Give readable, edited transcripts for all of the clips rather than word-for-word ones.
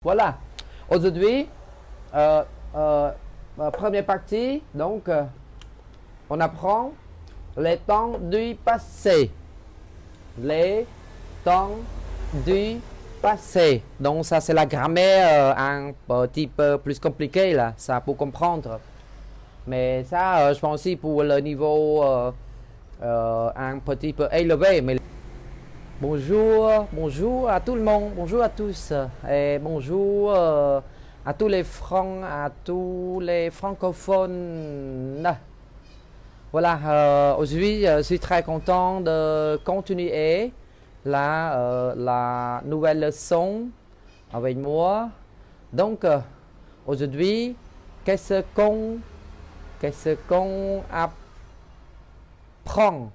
Voilà, aujourd'hui, première partie, donc on apprend les temps du passé. Les temps du passé. Donc ça c'est la grammaire un petit peu plus compliquée là, ça pour comprendre. Mais ça, je pense aussi pour le niveau un petit peu élevé. Mais bonjour, bonjour à tout le monde, bonjour à tous et bonjour à tous les francophones. Voilà, aujourd'hui je suis très content de continuer la nouvelle leçon avec moi. Donc aujourd'hui, qu'est-ce qu'on apprend?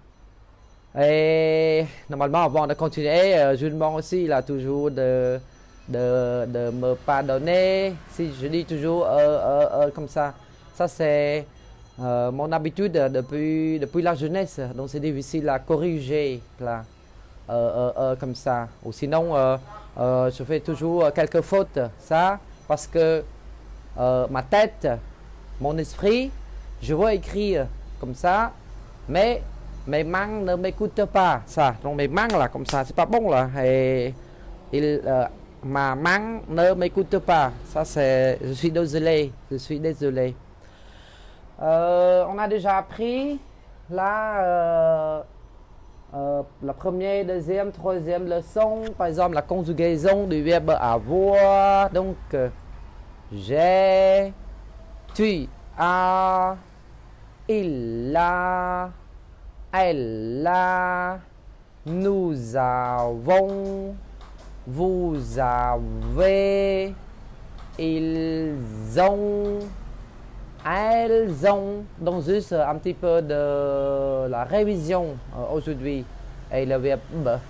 Et normalement, avant de continuer, je demande aussi là toujours de me pardonner si je dis toujours comme ça. Ça c'est mon habitude depuis la jeunesse, donc c'est difficile à corriger là, comme ça. Ou sinon, je fais toujours quelques fautes. Ça parce que ma tête, mon esprit, je veux écrire comme ça, mais mes mains ne m'écoutent pas. Ça, donc mes mains là comme ça, c'est pas bon là. Et ma main ne m'écoute pas. Ça c'est, je suis désolé, je suis désolé. On a déjà appris là la première, deuxième, troisième leçon. Par exemple, la conjugaison du verbe avoir. Donc, j'ai, tu as, il a, elle a, nous avons, vous avez, ils ont, elles ont. Donc juste un petit peu de la révision aujourd'hui. Et le verbe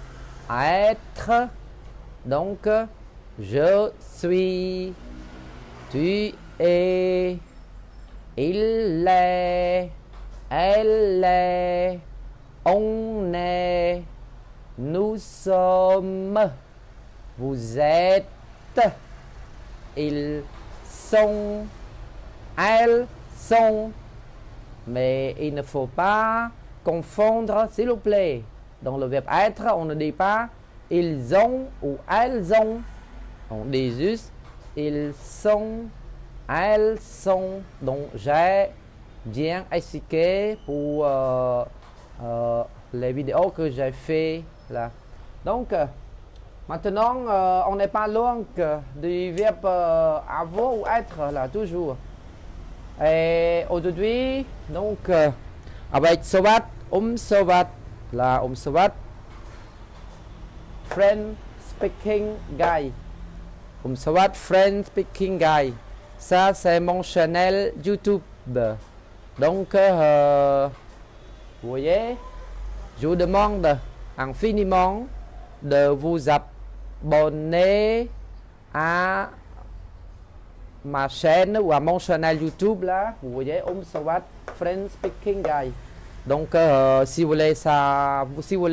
être. Donc je suis, tu es, il est, elle est, on est, nous sommes, vous êtes, ils sont, elles sont. Mais il ne faut pas confondre, s'il vous plaît. Dans le verbe être, on ne dit pas ils ont ou elles ont. On dit juste ils sont, elles sont. Donc j'ai bien expliqué pour les vidéos que j'ai fait là. Donc maintenant on n'est pas loin du verbe avoir ou être là toujours. Et aujourd'hui donc avec Sawat, Sawat là Sawat, friend speaking guy. Sawat, friend speaking guy. Ça c'est mon channel YouTube. Donc vous voyez, je vous demande infiniment de vous abonner à ma chaîne ou à mon channel YouTube là. Vous voyez, Sawat, friend speaking guy. Donc si vous voulez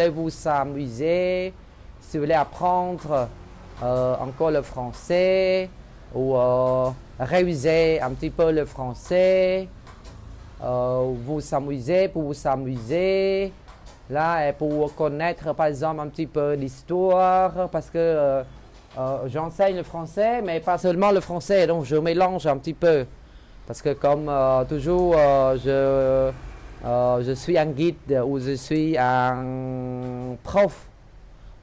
vous amuser, si vous voulez apprendre encore le français ou réviser un petit peu le français, vous amuser pour vous amuser là, et pour connaître par exemple un petit peu l'histoire, parce que j'enseigne le français, mais pas seulement le français, donc je mélange un petit peu, parce que comme toujours je suis un guide ou je suis un prof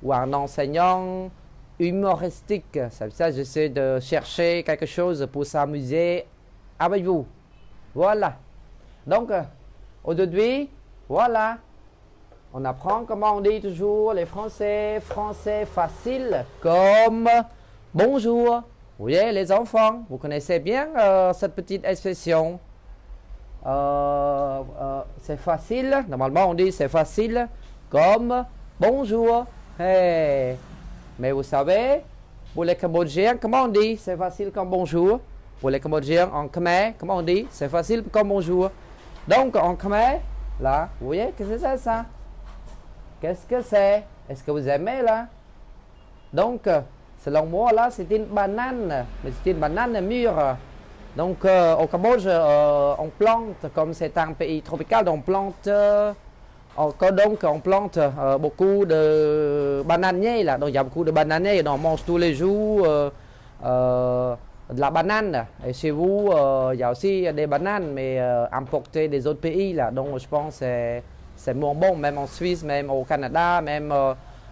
ou un enseignant humoristique. C'est pour ça que j'essaie de chercher quelque chose pour s'amuser avec vous. Voilà. Donc, aujourd'hui, voilà. On apprend comment on dit toujours les français facile, comme bonjour. Vous voyez, les enfants, vous connaissez bien cette petite expression. C'est facile. Normalement, on dit c'est facile, comme bonjour. Hey. Mais vous savez, pour les Cambodgiens, comment on dit c'est facile comme bonjour? Pour les Cambodgiens en Khmer, comment on dit c'est facile comme bonjour? Donc en Khmer, là, vous voyez, qu'est-ce que c'est ça? Qu'est-ce que c'est? Est-ce que vous aimez là? Donc, Selon moi, là, c'est une banane. Mais c'est une banane mûre. Donc, au Cambodge, on plante, comme c'est un pays tropical, on plante, donc on plante beaucoup de bananiers là. Donc, il y a beaucoup de bananiers, donc on mange tous les jours de la banane. Et chez vous, il y a aussi des bananes, mais importées des autres pays là. Donc, je pense que c'est moins bon, même en Suisse, même au Canada, même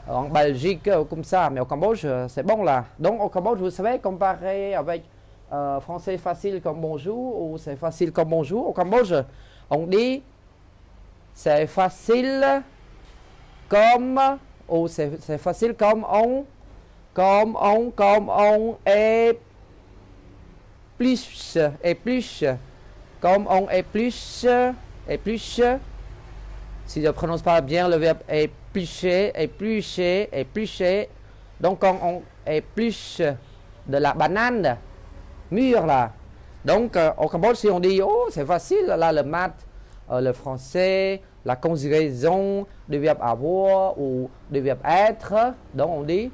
en Belgique, comme ça. Mais au Cambodge, c'est bon là. Donc, au Cambodge, vous savez, comparé avec français facile comme bonjour ou c'est facile comme bonjour. Au Cambodge, on dit c'est facile comme ou c'est facile comme on est plus comme on est plus et plus si je ne prononce pas bien le verbe éplucher donc quand on épluche de la banane mûre là. Donc au Cambodge, si on dit oh c'est facile là, le maths, le français, la conjugaison du verbe avoir ou du verbe être, donc on dit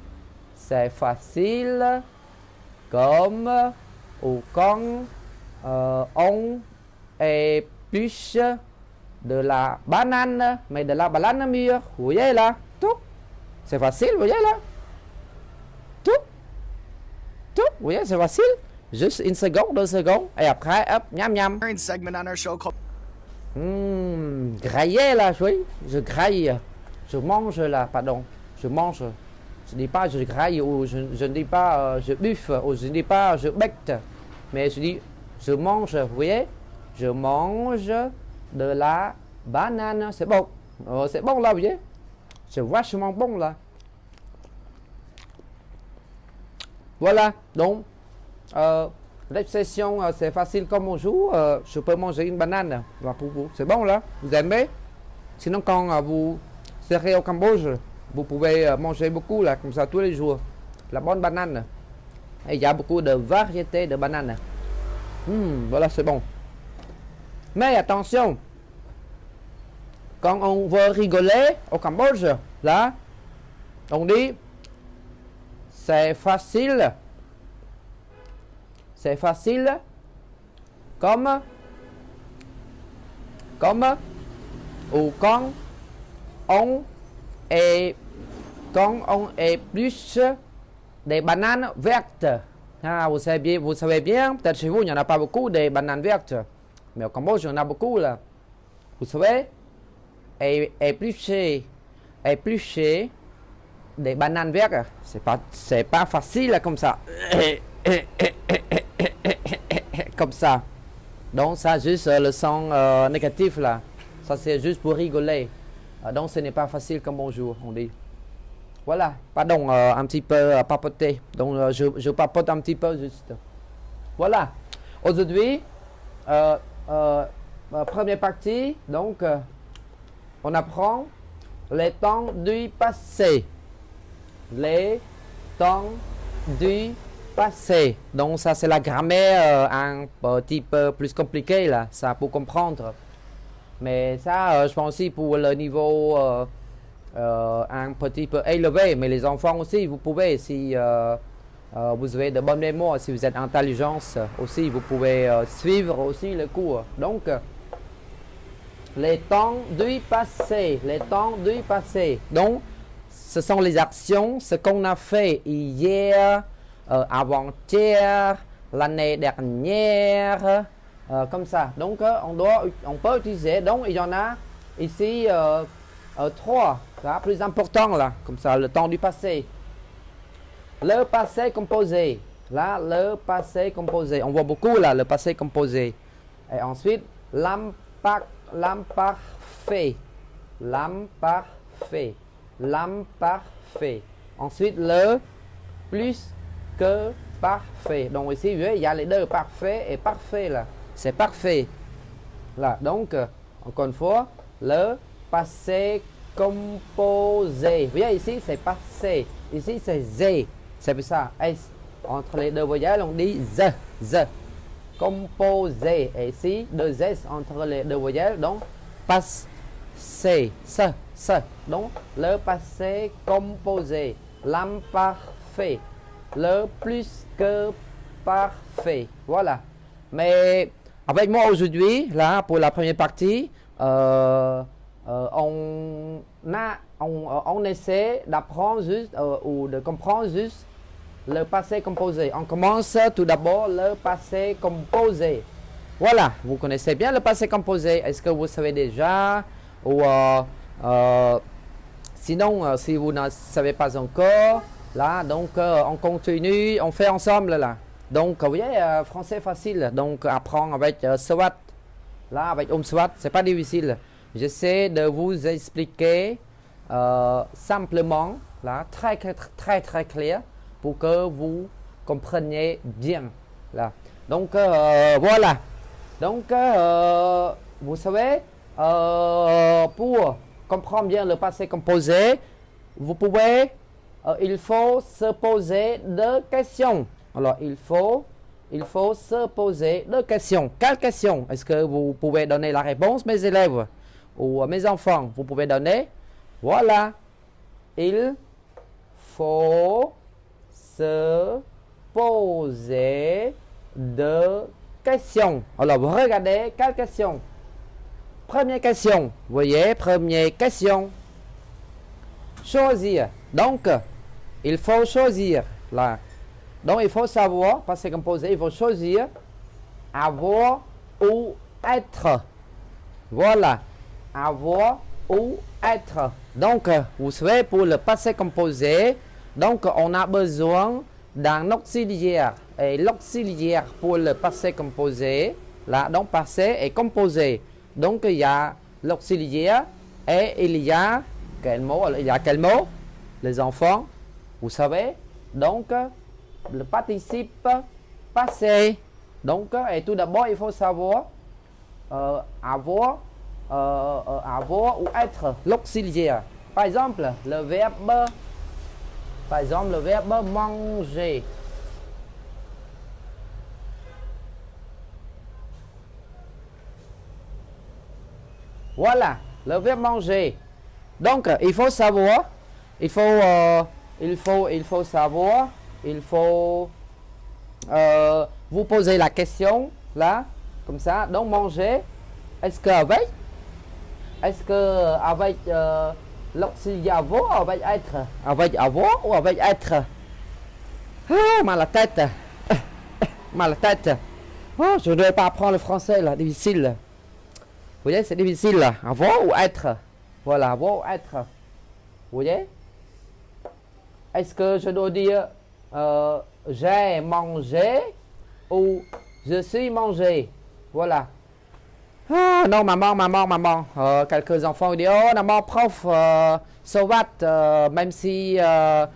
c'est facile comme ou quand on épluche de la banane, mais de la banane mûre. Vous voyez là, tout, c'est facile, vous voyez là, tout, vous voyez, c'est facile. Juste une seconde, 2 secondes, et après, hop, miam miam. Segment on our show called Grailler là, oui, je graille, je mange là, pardon, je mange. Je ne dis pas je graille ou je ne dis pas je buffe ou je ne dis pas je becte, mais je dis je mange, vous voyez, je mange de la banane, c'est bon, c'est bon là, vous voyez, c'est vachement bon là. Voilà, donc l'expression c'est facile comme bonjour, je peux manger une banane, voilà pour vous, c'est bon là, vous aimez? Sinon quand vous serez au Cambodge, vous pouvez manger beaucoup là, comme ça tous les jours, la bonne banane. Et il y a beaucoup de variétés de bananes. Voilà, c'est bon. Mais attention, quand on veut rigoler au Cambodge, là, on dit c'est facile comme ou quand on épluche des bananes vertes. Ah, vous savez bien, peut-être chez vous, il n'y en a pas beaucoup des bananes vertes. Mais au Cambodge, il y en a beaucoup là. Vous savez, éplucher des bananes vertes, c'est pas facile comme ça. Comme ça. Donc ça juste le son négatif là. Ça c'est juste pour rigoler. Donc ce n'est pas facile comme bonjour, on dit. Voilà, pardon, un petit peu papoter. Donc je papote un petit peu juste. Voilà. Aujourd'hui, première partie, donc on apprend les temps du passé. Les temps du passé. Donc ça c'est la grammaire un petit peu plus compliquée là, ça pour comprendre. Mais ça, je pense aussi pour le niveau un petit peu élevé. Mais les enfants aussi, vous pouvez, si vous avez de bonnes mémoires, si vous êtes intelligence aussi, vous pouvez suivre aussi le cours. Donc, les temps du passé. Les temps du passé. Donc, ce sont les actions, ce qu'on a fait hier, avant-hier, l'année dernière. Comme ça. Donc on peut utiliser. Donc il y en a ici 3. Plus important là. Comme ça, le temps du passé. Le passé composé. Là, le passé composé. On voit beaucoup là, le passé composé. Et ensuite, l'imparfait. L'imparfait. Ensuite, le plus que parfait. Donc ici, vous voyez, il y a les deux, parfait et parfait là. C'est parfait. Là, donc, encore une fois, le passé composé. Vous voyez, ici, c'est passé. Ici, c'est Z. C'est pour ça, S. Entre les deux voyelles, on dit Z. Composé. Et ici, 2 S entre les deux voyelles, donc, passé. Ça. Donc, le passé composé. L'imparfait. le plus que parfait. Voilà. Mais avec moi aujourd'hui, là, pour la première partie, on essaie d'apprendre juste ou de comprendre juste le passé composé. On commence tout d'abord le passé composé. Voilà, vous connaissez bien le passé composé. Est-ce que vous savez déjà ou sinon, si vous ne savez pas encore, là, donc on continue, on fait ensemble là. Donc, vous voyez, français facile. Donc, apprendre avec SWAT. Là, avec SWAT, c'est pas difficile. J'essaie de vous expliquer simplement, là, très clair, pour que vous compreniez bien. Là. Donc, voilà. Donc, vous savez, pour comprendre bien le passé composé, vous pouvez, il faut se poser deux questions. Alors, il faut se poser deux questions. Quelles questions? Est-ce que vous pouvez donner la réponse, mes élèves ou mes enfants? Vous pouvez donner? Voilà. Il faut se poser deux questions. Alors, vous regardez quelles questions? Première question. Vous voyez, première question. Choisir. Donc, il faut choisir. Là. Donc, il faut savoir, passé composé, il faut choisir avoir ou être. Voilà. Avoir ou être. Donc, vous savez, pour le passé composé, donc, on a besoin d'un auxiliaire. Et l'auxiliaire pour le passé composé, là, donc, passé est composé. Donc, il y a l'auxiliaire et il y a quel mot? Il y a quel mot? Les enfants, vous savez. Donc, le participe passé. Donc, et tout d'abord, il faut savoir avoir ou être l'auxiliaire. Par exemple, le verbe manger. Voilà, le verbe manger. Donc, il faut savoir, il faut savoir, il faut vous poser la question, là, comme ça. Donc, manger, est-ce que avec l'auxiliaire avoir, avec être? Avec avoir ou avec être? Ah, mal à la tête. Mal à la tête. Oh, je ne devais pas apprendre le français, là, difficile. Vous voyez, c'est difficile là. Avoir ou être? Voilà, avoir ou être. Vous voyez? Est-ce que je dois dire j'ai mangé ou je suis mangé? Voilà. Ah non, maman. Quelques enfants disent oh, maman, prof, so what? Même si on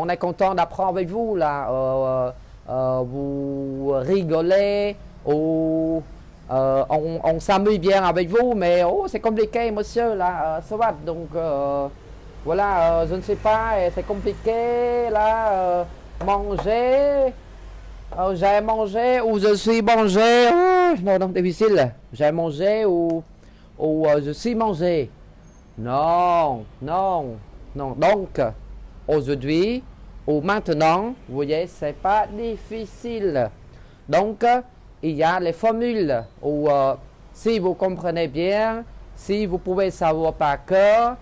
est content d'apprendre avec vous là, vous rigolez ou on s'amuse bien avec vous, mais oh, c'est compliqué, monsieur, là, ça va. Donc, voilà, je ne sais pas, c'est compliqué, là, manger, j'ai mangé ou je suis mangé, non, donc difficile, j'ai mangé ou je suis mangé. Non. Donc, aujourd'hui ou maintenant, vous voyez, c'est pas difficile. Donc, il y a les formules où si vous comprenez bien, si vous pouvez savoir par cœur,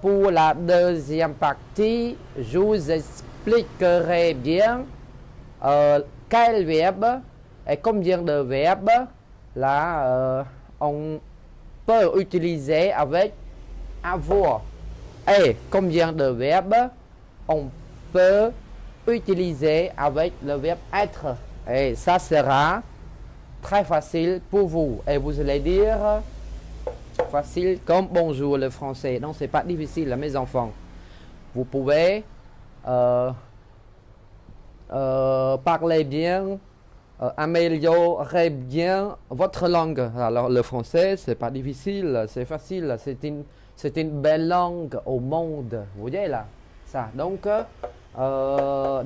pour la deuxième partie, je vous expliquerai bien quel verbe et combien de verbes là on peut utiliser avec avoir et combien de verbes on peut utiliser avec le verbe être. Et ça sera très facile pour vous. Et vous allez dire facile comme bonjour le français. Non, c'est pas difficile, mes enfants. Vous pouvez parler bien, améliorer bien votre langue. Alors le français, c'est pas difficile, c'est facile. C'est une belle langue au monde. Vous voyez là, ça. Donc, à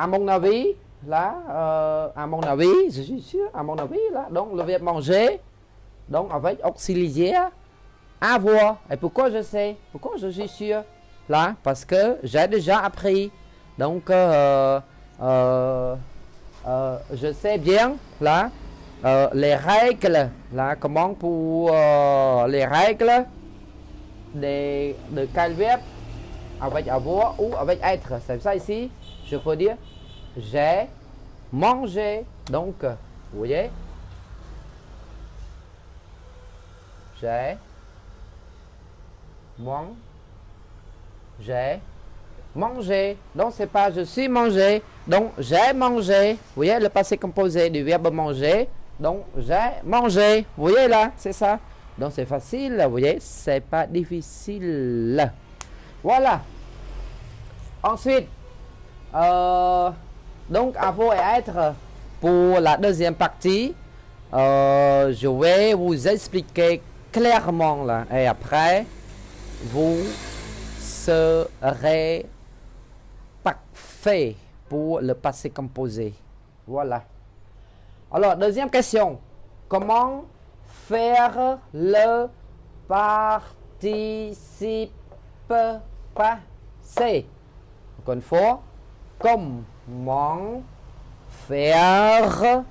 mon avis. Là, à mon avis, je suis sûr, à mon avis, là, donc le verbe manger, donc avec auxiliaire, avoir. Et pourquoi je sais? Pourquoi je suis sûr? là, parce que j'ai déjà appris. Donc, je sais bien, là, les règles, là, comment pour les règles de quel verbe avec avoir ou avec être. C'est ça ici, je peux dire, j'ai mangé. Donc, vous voyez, j'ai mangé. Donc, c'est pas je suis mangé. Donc, j'ai mangé. Vous voyez le passé composé du verbe manger. Donc, j'ai mangé. Vous voyez là, c'est ça. Donc, c'est facile. Vous voyez, c'est pas difficile. Voilà. Ensuite, donc, avoir et être pour la deuxième partie. Je vais vous expliquer clairement là. Et après, vous serez parfait pour le passé composé. Voilà. Alors, deuxième question. Comment faire le participe passé? Encore une fois. Comment faire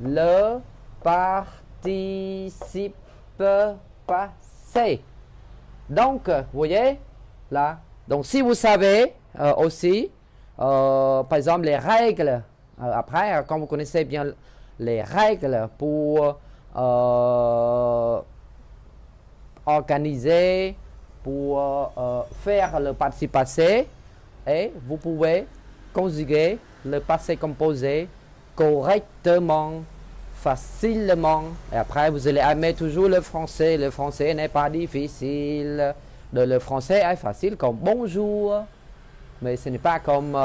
le participe passé? Donc, vous voyez, là. Donc, si vous savez aussi, par exemple, les règles, après, quand vous connaissez bien les règles pour organiser, pour faire le participe passé, et vous pouvez conjuguer le passé composé correctement, facilement. Et après, vous allez aimer toujours le français. Le français n'est pas difficile. Le français est facile comme bonjour. Mais ce n'est pas comme,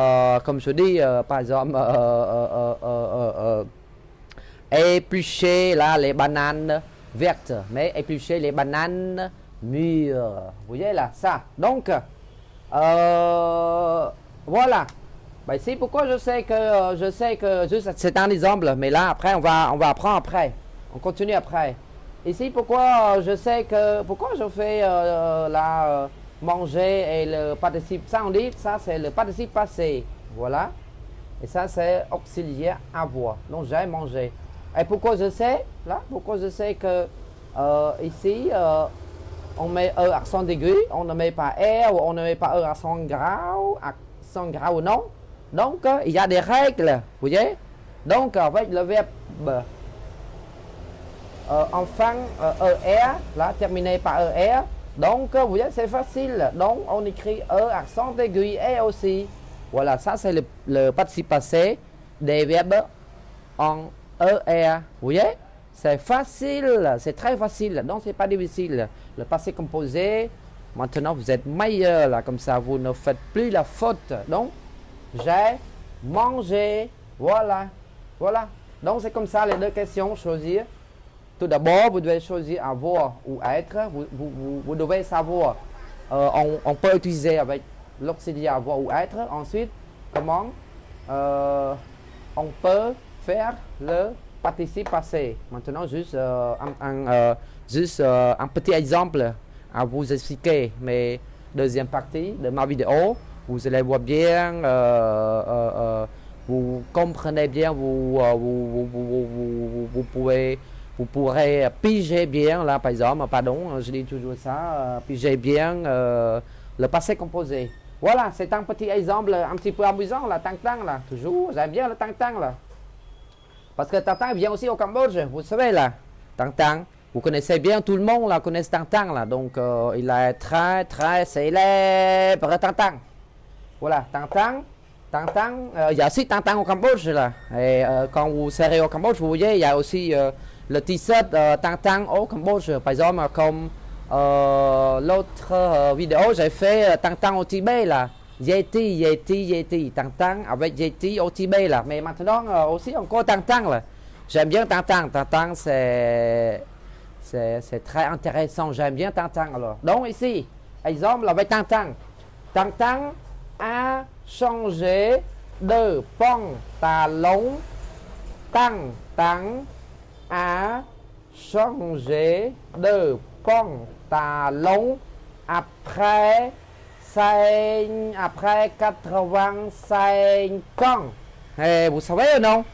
comme je dis, par exemple, éplucher là, les bananes vertes. Mais éplucher les bananes mûres. Vous voyez là, ça. Donc, voilà. Ben, c'est pourquoi je sais que juste c'est un exemple, mais là après on va apprendre après, on continue après. Ici pourquoi je sais que pourquoi je fais la manger et le participe, ça on dit ça c'est le participe passé, voilà. Et ça c'est auxiliaire avoir. Donc j'ai mangé. Et pourquoi je sais là, pourquoi je sais que ici on met E accent aigu, on ne met pas R ou on ne met pas E accent gras ou non. Donc, il y a des règles, vous voyez. Donc, avec le verbe en fin ER, là, terminé par ER. Donc, vous voyez, c'est facile. Donc, on écrit E, accent aigu, et aussi. Voilà, ça, c'est le participe passé des verbes en ER. Vous voyez, c'est facile, c'est très facile. Donc, c'est pas difficile. Le passé composé, maintenant, vous êtes meilleur, là, comme ça, vous ne faites plus la faute. Donc, j'ai mangé. Voilà. Voilà. Donc, c'est comme ça les deux questions. Choisir. Tout d'abord, vous devez choisir avoir ou être. Vous devez savoir. On peut utiliser avec l'auxiliaire avoir ou être. Ensuite, comment on peut faire le participe passé. Maintenant, juste un petit exemple à vous expliquer. Mais deuxième partie de ma vidéo. Vous allez voir bien, vous comprenez bien, vous pourrez piger bien, là par exemple, pardon, je dis toujours ça, piger bien le passé composé. Voilà, c'est un petit exemple un petit peu amusant, là, tang-tang, là, toujours, j'aime bien le tang-tang, là. Parce que tang-tang vient aussi au Cambodge, vous savez, là, tang-tang. Vous connaissez bien, tout le monde, là, connaît tang-tang, là, donc il est très, très célèbre, tang-tang. Voilà, tang-tang, il y a aussi tang-tang au Cambodge là. Et quand vous serez au Cambodge, vous voyez, il y a aussi le t-shirt tang-tang au Cambodge. Par exemple, comme l'autre vidéo, j'ai fait tang-tang au Tibet là. Yeti, tang-tang avec Yeti au Tibet là. Mais maintenant aussi encore tang-tang là. J'aime bien tang-tang. Tang-tang c'est très intéressant. J'aime bien tang-tang alors. Donc ici, exemple avec tang-tang. Tang-tang a changé de pantalon. Tang-tang a changé de pantalon après après 85 ans. Et vous savez ou non?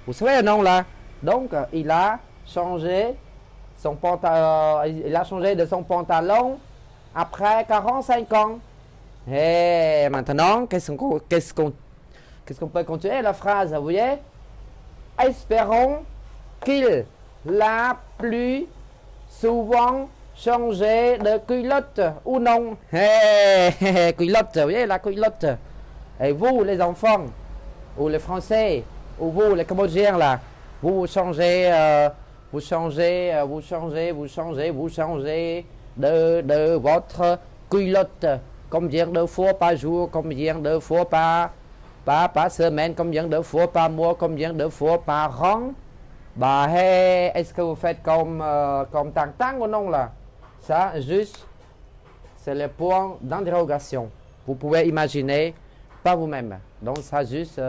Vous savez ou non là? Donc, il a changé il a changé de son pantalon après 45 ans. Et maintenant, qu'est-ce qu'on peut continuer la phrase, vous voyez? Espérons qu'il l'a plus souvent changé de culotte ou non. Hey, culotte, vous voyez la culotte. Et vous, les enfants, ou les Français, ou vous, les Cambodgiens là, vous changez de votre culotte. Combien de fois par jour, combien de fois par semaine, combien de fois par mois, combien de fois par an. Bah, hey, est-ce que vous faites comme Tang ou non là? Ça, juste, c'est le point d'interrogation. Vous pouvez imaginer par vous-même. Donc, ça, juste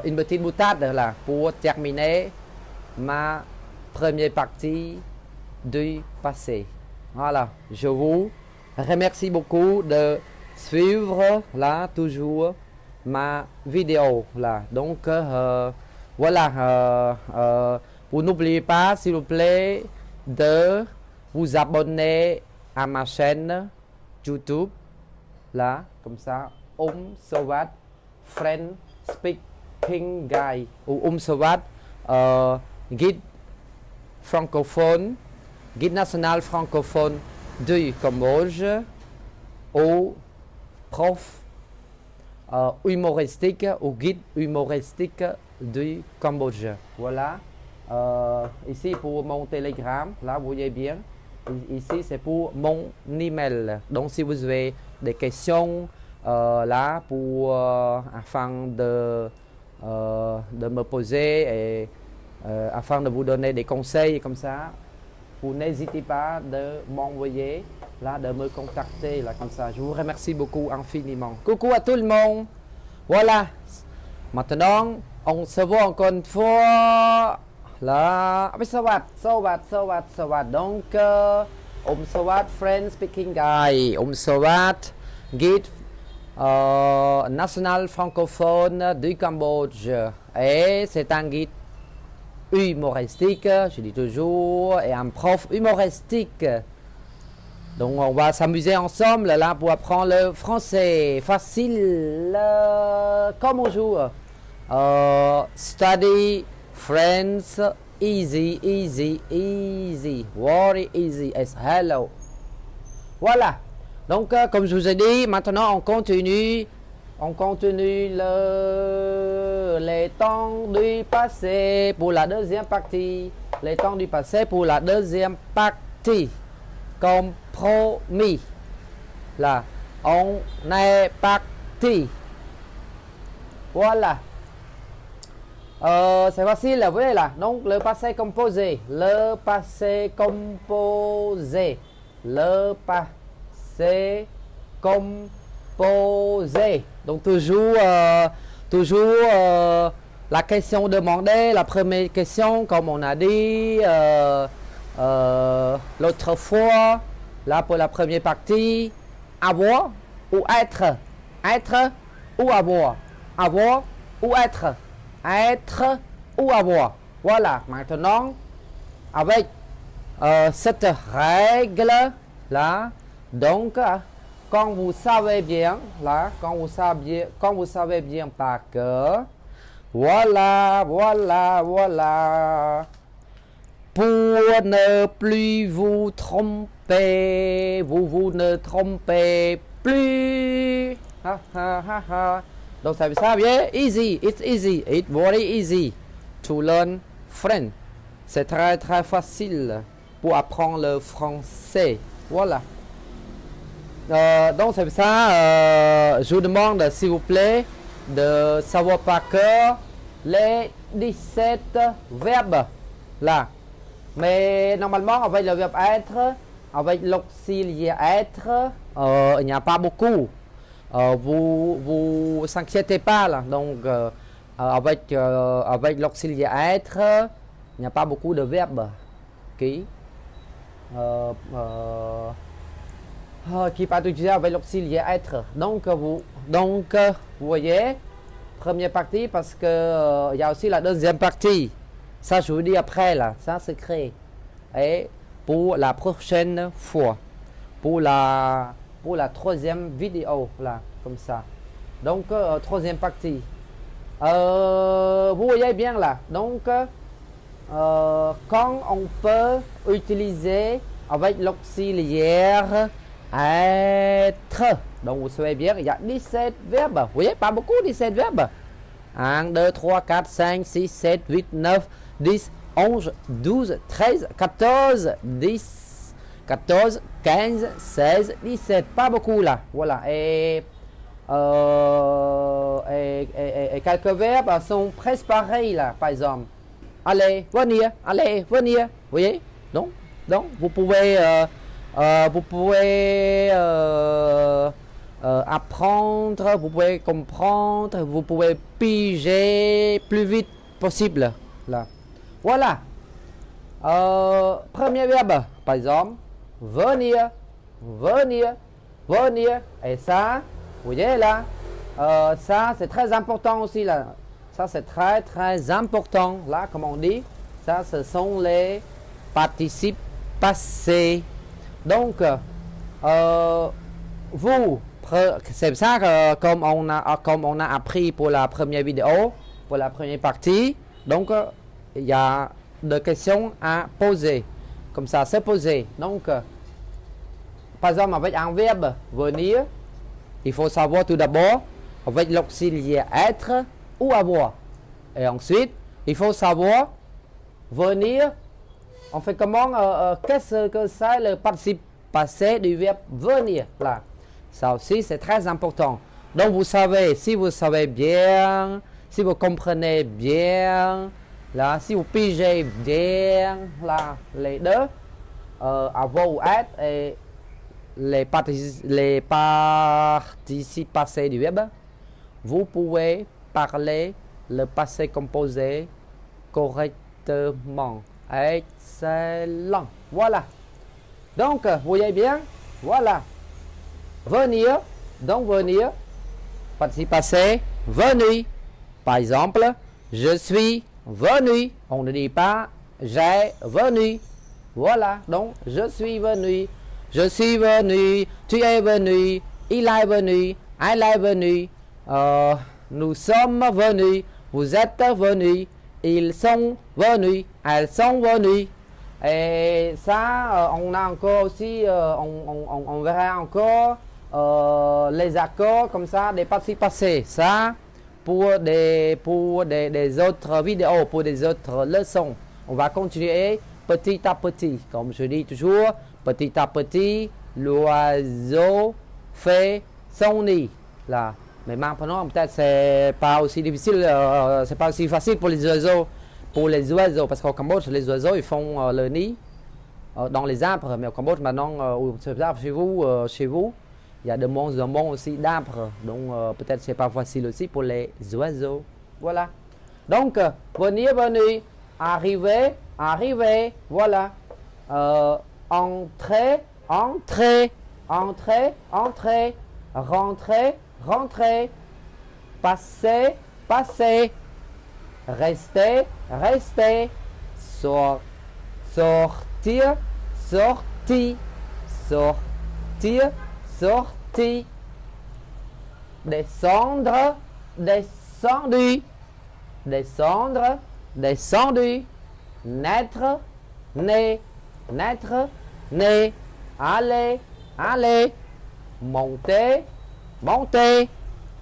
une petite boutade là pour terminer ma première partie du passé. Voilà, je vous remercie beaucoup de suivre là toujours ma vidéo là. Donc voilà, vous n'oubliez pas s'il vous plaît de vous abonner à ma chaîne YouTube là, comme ça, Sawat Friend Speaking Guy ou Sawat guide francophone, guide national francophone du Cambodge ou prof humoristique ou guide humoristique du Cambodge. Voilà. Ici pour mon Telegram, là vous voyez bien. Ici c'est pour mon email. Donc si vous avez des questions là pour afin de me poser et afin de vous donner des conseils comme ça, vous n'hésitez pas de m'envoyer là, de me contacter là comme ça. Je vous remercie beaucoup infiniment. Coucou à tout le monde. Voilà. Maintenant, on se voit encore une fois là. Sawat. Donc, Sawat Friend Speaking Guy. Sawat Guide national francophone du Cambodge. Et c'est un guide humoristique, je dis toujours, et un prof humoristique. Donc on va s'amuser ensemble là pour apprendre le français facile comme on joue. Study friends easy, very easy as hello. Voilà. Donc comme je vous ai dit, maintenant on continue les temps du passé pour la deuxième partie. Les temps du passé pour la deuxième partie. Comme promis. Là, on est parti. Voilà. C'est facile, vous voyez là. Donc, le passé composé. Le passé composé. Le passé composé. Donc, toujours la question demandée. La première question, comme on a dit l'autre fois, là pour la première partie, avoir ou être. Être ou avoir. Avoir ou être. Être ou avoir. Voilà, maintenant, avec cette règle là, donc, quand vous savez bien, là, quand vous savez bien par cœur, voilà. Pour ne plus vous tromper, vous ne trompez plus. Donc ça veut ça bien, easy, it's very easy to learn French. C'est très facile pour apprendre le français. Voilà. Donc c'est ça, je vous demande s'il vous plaît de savoir par cœur les 17 verbes là. Mais normalement avec le verbe être, avec l'auxiliaire être, il n'y a pas beaucoup. Vous s'inquiétez pas là. Donc avec l'auxiliaire être, il n'y a pas beaucoup de verbes. Ok. qui peut être utilisé avec l'auxiliaire être. Donc, vous voyez, première partie parce que il y a aussi la deuxième partie. Ça, je vous dis après là, ça c'est créé. Et pour la prochaine fois, pour la troisième vidéo là, comme ça. Donc, troisième partie. Vous voyez bien là. Donc, quand on peut utiliser avec l'auxiliaire être. Donc, vous savez bien, il y a 17 verbes. Vous voyez, pas beaucoup, 17 verbes. 1, 2, 3, 4, 5, 6, 7, 8, 9, 10, 11, 12, 13, 14, 10, 14, 15, 16, 17. Pas beaucoup là. Voilà. Et quelques verbes sont presque pareils là, par exemple. Allez, venir, allez, venir. Vous voyez? Donc, vous pouvez apprendre, vous pouvez comprendre, vous pouvez piger plus vite possible. Là. Voilà. Premier verbe, par exemple, venir, venir, venir. Et ça, vous voyez là, ça c'est très important aussi là. Ça c'est très très important là, comme on dit. Ça, ce sont les participes passés. Donc, c'est ça que comme on a appris pour la première vidéo, pour la première partie. Donc, il y a des questions à poser. Comme ça, c'est posé. Donc, par exemple, avec un verbe venir, il faut savoir tout d'abord avec l'auxiliaire être ou avoir. Et ensuite, il faut savoir venir. On fait comment? Qu'est-ce que c'est le participe passé du verbe venir là? Ça aussi, c'est très important. Donc, vous savez, si vous savez bien, si vous comprenez bien, là, si vous pigez bien, là, les deux, avoir ou être et les participes passés du verbe, vous pouvez parler le passé composé correctement. Excellent. Voilà. Donc, vous voyez bien? Voilà. Venir. Donc, venir. Participe passé. Venu. Par exemple, je suis venu. On ne dit pas j'ai venu. Voilà. Donc, je suis venu. Je suis venu. Tu es venu. Il est venu. Elle est venue. Nous sommes venus. Vous êtes venus. Ils sont venus. Elles sont venues. Et ça, on a encore aussi, on verra encore les accords comme ça, des participes passés. Ça, pour des autres vidéos, pour des autres leçons. On va continuer petit à petit. Comme je dis toujours, petit à petit, l'oiseau fait son nid. Là. Mais maintenant, peut-être c'est pas aussi difficile, c'est pas aussi facile pour les oiseaux. Pour les oiseaux, parce qu'au Cambodge, les oiseaux, ils font le nid dans les arbres. Mais au Cambodge, maintenant, chez vous, il y a de moins en moins aussi d'arbres. Donc, peut-être c'est pas facile aussi pour les oiseaux. Voilà. Donc, venir, venir. Arriver, arriver. Voilà. Entrer, entrer. Entrer, entrer. Rentrer, rentrer. Passer, passer. Rester, rester. Sortir, sorti. Sortir, sorti. Descendre, descendu. Descendre, descendu. Naître, né. Naître, né. Aller, aller. Monter, monter.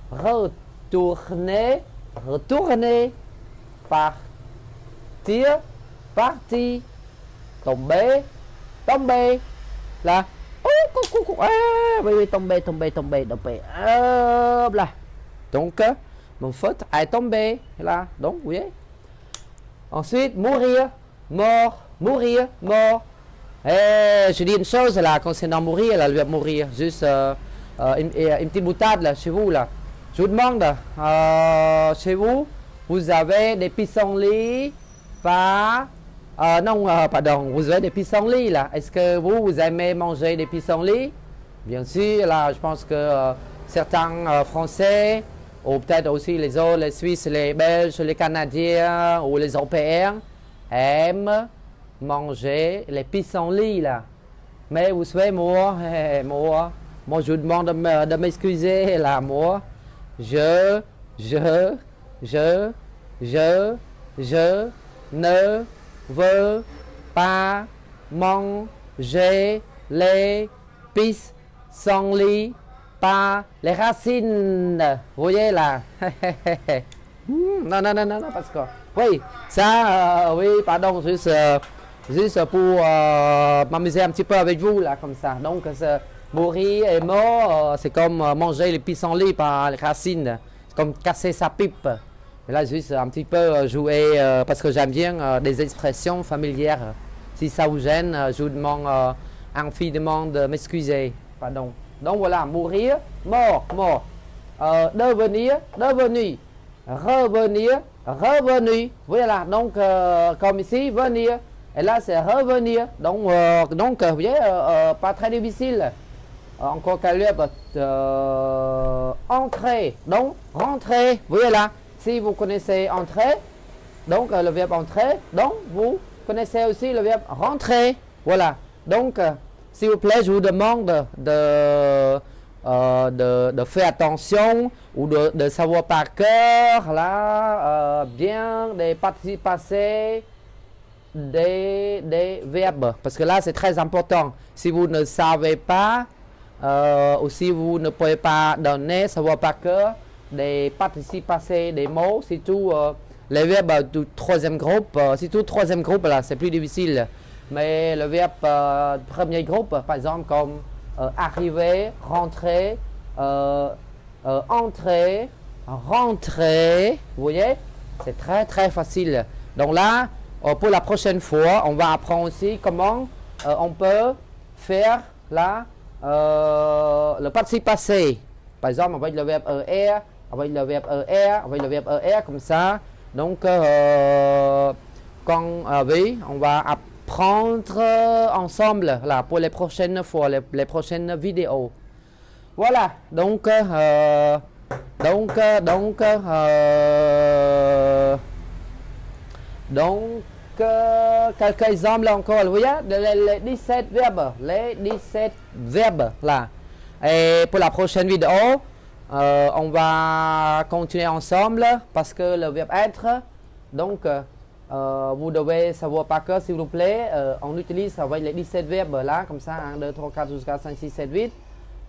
Retourner, retourner. Partir, parti. Tomber, tomber. Là. Oui, tomber, tomber, tomber, tomber. Là. Donc, mon faute est tombé. Là. Donc, vous voyez. Ensuite, mourir, mort, mourir, mort. Et je dis une chose là, concernant mourir, là, le verbe mourir. Juste une petite boutade là, chez vous là. Je vous demande, chez vous, vous avez des pissenlits pas... non, pardon, vous avez des pissenlits là. Est-ce que vous aimez manger des pissenlits? Bien sûr, là, je pense que certains Français, ou peut-être aussi les autres, les Suisses, les Belges, les Canadiens ou les Européens, aiment manger les pissenlits, là. Mais vous savez, moi, je vous demande de m'excuser, là, moi. Je, je, je, je ne veux pas manger les pissenlits par les racines. Vous voyez là. Non, non, non, non, non, parce que... Oui, ça, oui, pardon, juste pour m'amuser un petit peu avec vous, là, comme ça. Donc, mourir et mort, c'est comme manger les pissenlits par les racines. C'est comme casser sa pipe. Et là, juste un petit peu jouer, parce que j'aime bien des expressions familières. Si ça vous gêne, je vous demande infiniment de m'excuser. Pardon. Donc voilà, mourir, mort, mort. Devenir, devenu. Revenir, revenu. Voilà, donc comme ici, venir. Et là, c'est revenir. Donc vous voyez, pas très difficile. Encore quelques entrer. Donc, rentrer. Vous voyez là, si vous connaissez entrer, donc le verbe entrer, donc vous connaissez aussi le verbe rentrer. Voilà. Donc, s'il vous plaît, je vous demande de faire attention ou de savoir par cœur là bien des participes passés des verbes. Parce que là, c'est très important. Si vous ne savez pas, ou si vous ne pouvez pas donner, savoir par cœur des participes passés des mots, surtout les verbes du troisième groupe, surtout troisième groupe là, c'est plus difficile. Mais le verbe premier groupe, par exemple, comme arriver, rentrer, entrer, rentrer, vous voyez, c'est très très facile. Donc là, pour la prochaine fois, on va apprendre aussi comment on peut faire là le participe passé. Par exemple, avec le verbe ER, avec le verbe ER, avec le verbe ER comme ça. Donc, oui, on va apprendre ensemble là pour les prochaines fois, les prochaines vidéos. Voilà, donc, quelques exemples encore. Vous voyez, les 17 verbes. Les 17 verbes là. Et pour la prochaine vidéo, on va continuer ensemble parce que le verbe être. Donc, vous devez savoir par cœur, s'il vous plaît. On utilise avec les 17 verbes là, comme ça. 1, 2, 3, 4, 5, 6, 7, 8,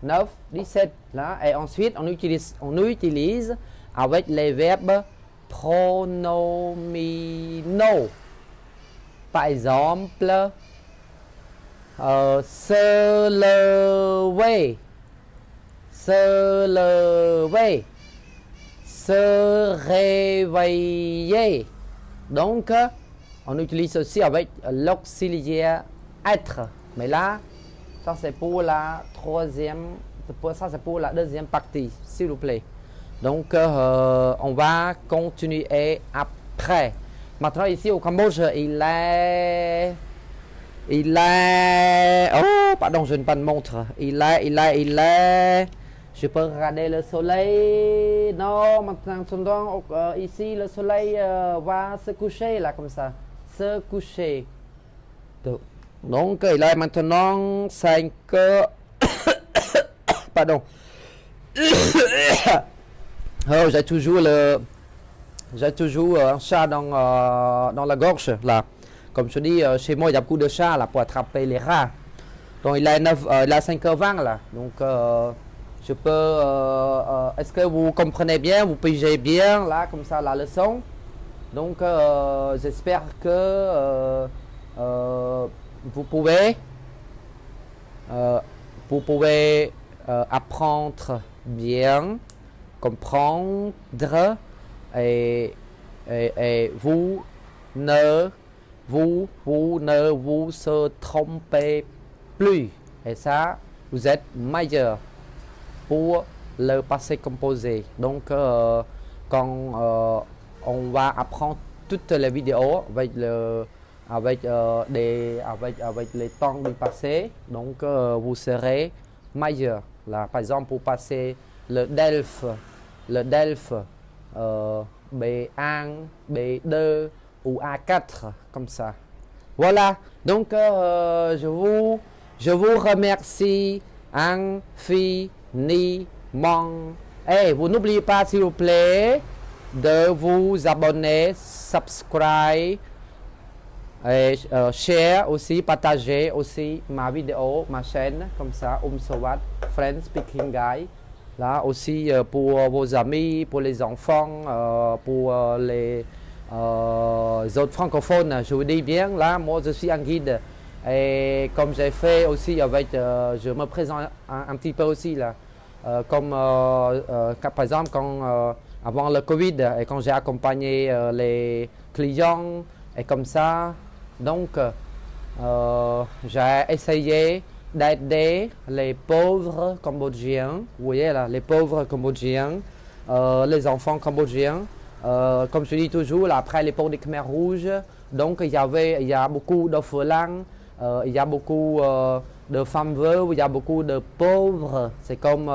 9, 17 là. Et ensuite, on utilise avec les verbes pronominaux. Par exemple, se lever, se lever, se réveiller. Donc, on utilise aussi avec l'auxiliaire être. Mais là, ça c'est pour la troisième, ça c'est pour la deuxième partie, s'il vous plaît. Donc, on va continuer après. Maintenant, ici au Cambodge, il est... Oh, pardon, je n'ai pas de montre. Il est... Je peux regarder le soleil. Non, maintenant, ici, le soleil va se coucher, là, comme ça. Se coucher. Donc, il est maintenant 5 heures... Pardon. Oh, j'ai toujours un chat dans la gorge là. Comme je dis, chez moi il y a beaucoup de chats là pour attraper les rats. Donc il a 5h20 là. Donc je peux. Est-ce que vous comprenez bien, vous pigez bien là comme ça la leçon. Donc j'espère que vous pouvez apprendre bien, comprendre et vous ne vous se trompez plus. Et ça, vous êtes meilleur pour le passé composé. Donc, quand on va apprendre toutes les vidéos avec les temps du passé, donc vous serez meilleur. Là, par exemple, pour passer le DELF B1, B2 ou A4, comme ça. Voilà, donc je vous remercie infiniment. Et vous n'oubliez pas, s'il vous plaît, de vous abonner, subscribe, et share aussi, partager aussi ma vidéo, ma chaîne, comme ça, Sawat, Friend Speaking Guy. Là aussi pour vos amis, pour les enfants, pour les autres francophones, je vous dis bien, là, moi je suis un guide. Et comme j'ai fait aussi avec, je me présente un petit peu aussi là, comme par exemple quand, avant le Covid, et quand j'ai accompagné les clients, et comme ça, donc j'ai essayé d'aider les pauvres Cambodgiens, vous voyez là, les pauvres Cambodgiens, les enfants cambodgiens. Comme je dis toujours, là, après l'époque des Khmer rouges, donc il y a beaucoup d'orphelins, il y a beaucoup de femmes veuves, il y a beaucoup de pauvres. C'est comme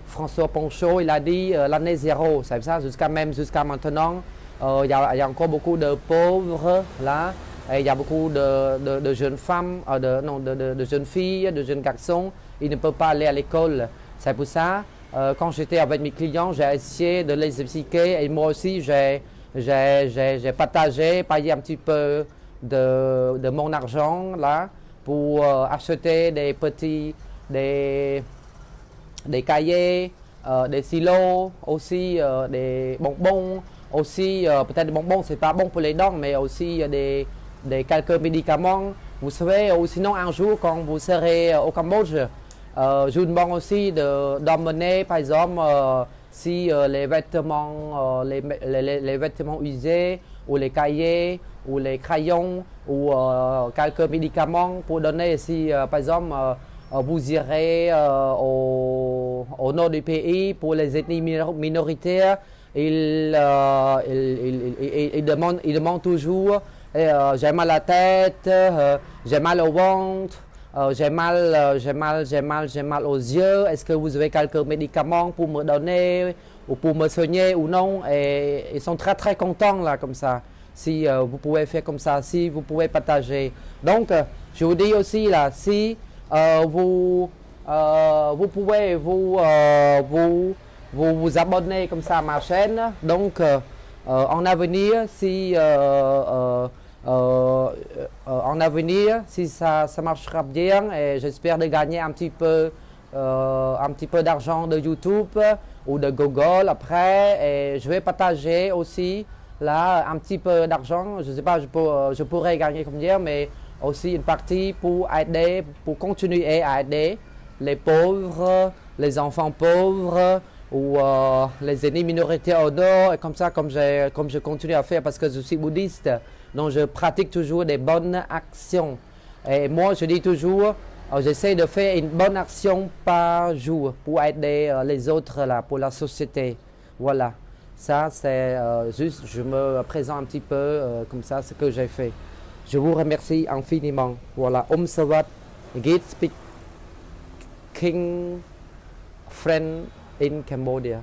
François Ponchot, il a dit l'année zéro, c'est ça, jusqu'à maintenant, il y a encore beaucoup de pauvres là. Et il y a beaucoup de jeunes femmes, de jeunes filles, de jeunes garçons, ils ne peuvent pas aller à l'école. C'est pour ça, quand j'étais avec mes clients, j'ai essayé de les expliquer et moi aussi, j'ai partagé, payé un petit peu de mon argent là pour acheter des cahiers, des stylos, aussi des bonbons, aussi peut-être des bonbons, c'est pas bon pour les dents, mais aussi quelques médicaments. Vous savez, ou sinon un jour quand vous serez au Cambodge, je vous demande aussi d'emmener par exemple si les vêtements, les vêtements usés ou les cahiers ou les crayons ou quelques médicaments pour donner si par exemple vous irez au nord du pays pour les ethnies minoritaires. Il demande toujours j'ai mal à la tête, j'ai mal au ventre, j'ai mal aux yeux. Est-ce que vous avez quelques médicaments pour me donner ou pour me soigner ou non? Et ils sont très très contents là comme ça. Si vous pouvez faire comme ça, si vous pouvez partager. Donc je vous dis aussi là, si vous pouvez vous abonner comme ça à ma chaîne. Donc en avenir, si en avenir, si ça marchera bien, et j'espère de gagner un petit peu d'argent de YouTube ou de Google après, et je vais partager aussi là un petit peu d'argent. Je sais pas, je pourrais gagner combien, mais aussi une partie pour aider, pour continuer à aider les pauvres, les enfants pauvres ou les ethnies minoritaires au nord, et comme ça, comme je continue à faire parce que je suis bouddhiste, donc je pratique toujours des bonnes actions. Et moi, je dis toujours, j'essaie de faire une bonne action par jour pour aider les autres là, pour la société. Voilà, ça c'est juste, je me présente un petit peu comme ça, ce que j'ai fait. Je vous remercie infiniment. Voilà, Sawat, Guide Speaking Friend in Cambodia.